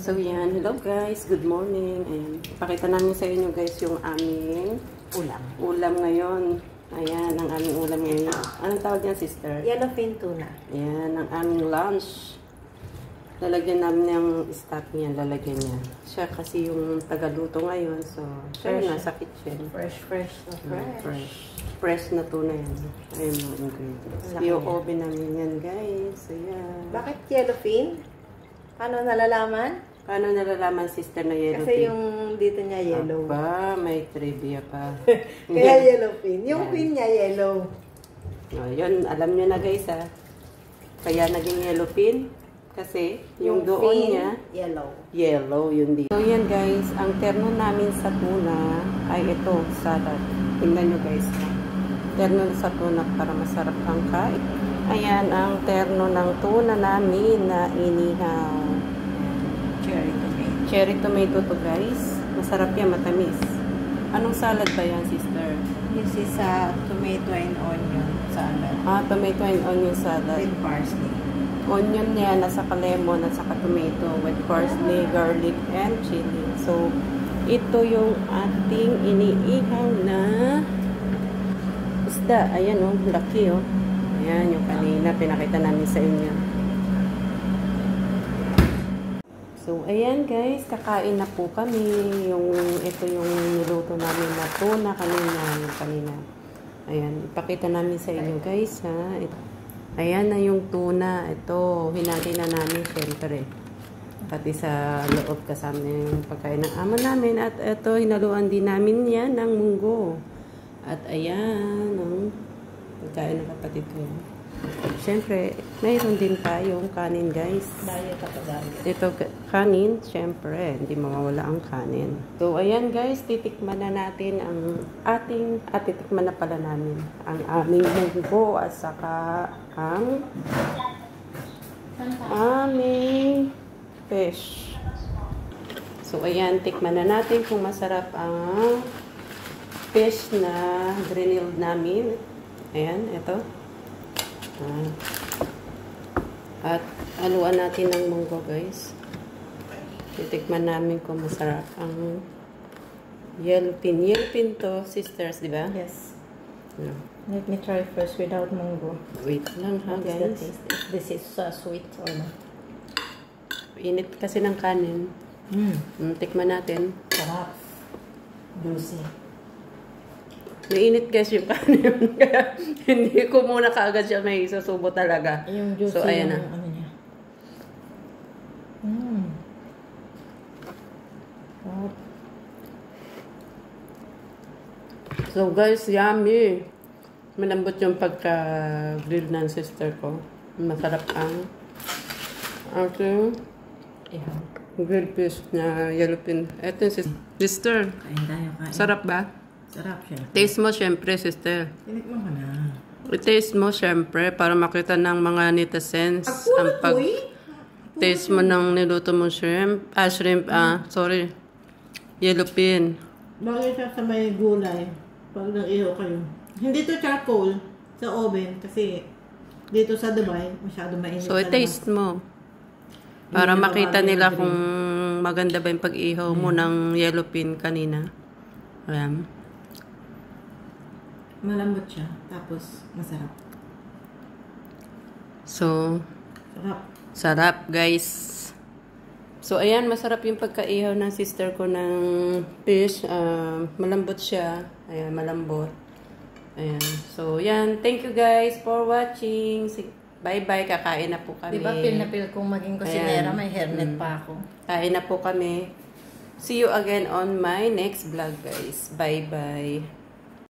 So yan, hello guys, good morning. Ayan, pakita namin sa inyo guys yung aming ulam ngayon. Ayan, ang aming ulam ngayon. Anong tawag niya, sister? Yellowfin tuna. Ayan, ang aming lunch. Lalagyan namin yung stock niya, lalagyan niya. Siya kasi yung tagaluto ngayon, so siya yung nasa kitchen. Fresh na tuna yan. Ayun mga ingredients. Yung oven namin yan guys. Ayan. Bakit yellowfin? Paano nalalaman? Paano nalalaman, sister, na yellowfin? Kasi yung dito niya yellow. Aba, may trivia pa. Kaya yellowfin. Yung pin niya yellow. Oh, yun, alam nyo na guys ha. Kaya naging yellowfin. Kasi yung doon fin, niya, yellow yun dito. So yan guys, ang terno namin sa tuna ay ito, salad. Tingnan nyo guys. Terno sa tuna para masarap ang kain. Ayan ang terno ng tuna namin na inihaw. Cherry tomato to guys. Masarap yan, matamis. Anong salad ba yan, sister? This is tomato and onion salad. Ah, tomato and onion salad. With parsley. Onion niya, nasa lemon at saka tomato with parsley, garlic, and chili. So, ito yung ating iniihaw na isda. Ayan oh, laki oh. Ayan yung kanina, pinakita namin sa inyo. So, ayan guys, kakain na po kami. Ito yung niluto namin na tuna kanina. Ayan, ipakita namin sa inyo guys ha. Ayan na yung tuna. Ito, hinati na namin syempre. Pati sa loob kasama yung pagkain ng ama namin. At ito, hinaluan din namin yan ng munggo. At ayan, ang pagkain ng kapatid ko. Syempre, mayroon din tayong kanin guys. Ito, kanin, syempre, hindi mawawala ang kanin. So, ayan guys, titikman na natin ang titikman na pala namin ang aming munggo at saka ang aming fish. So, ayan, tikman na natin kung masarap ang fish na grinilled namin. Ayan, ito. At haluan natin ng munggo guys. Titikman namin kung masarap ang yellowfin. Yellowfin to, sisters, di ba? Yes. Yeah. Let me try first without mango. Wait lang ha guys. If this is sweet or not. Init kasi ng kanin. Tikman natin. Sarap. Juicy. Mainit guys yung kanin. Kaya hindi ko muna kaagad siya may susubo talaga. Yung juicy so, ayan na. Ano niya. So guys, yummy. Malambot yung pagka-grill ng sister ko. Masarap ang aking grilled fish na yellowfin. Ito yung sister. Kain tayo, kain. Sarap ba? Sarap siya. Taste mo syempre, sister. Tinikman mo na. I-taste mo syempre para makita ng mga netizens ang pag-taste mo ng niluto mo shrimp. Yellowfin. Bagay siya sa may gulay pag nag-iho kayo. Hindi to charcoal sa oven kasi dito sa Dubai masyado mainit. So, i-taste mo. Para makita nila kung maganda ba yung pag-ihaw mo ng yellowfin kanina. Ayan. Malambot siya. Tapos, masarap. So, sarap guys. So, ayan, masarap yung pagkaihaw ng sister ko ng fish. Malambot siya. Ayan, malambot. Ayan. So, yan. Thank you guys for watching. Bye-bye. Kakain na po kami. Diba, feel na feel kung maging kusinera, may hairnet pa ako. Kain na po kami. See you again on my next vlog guys. Bye-bye.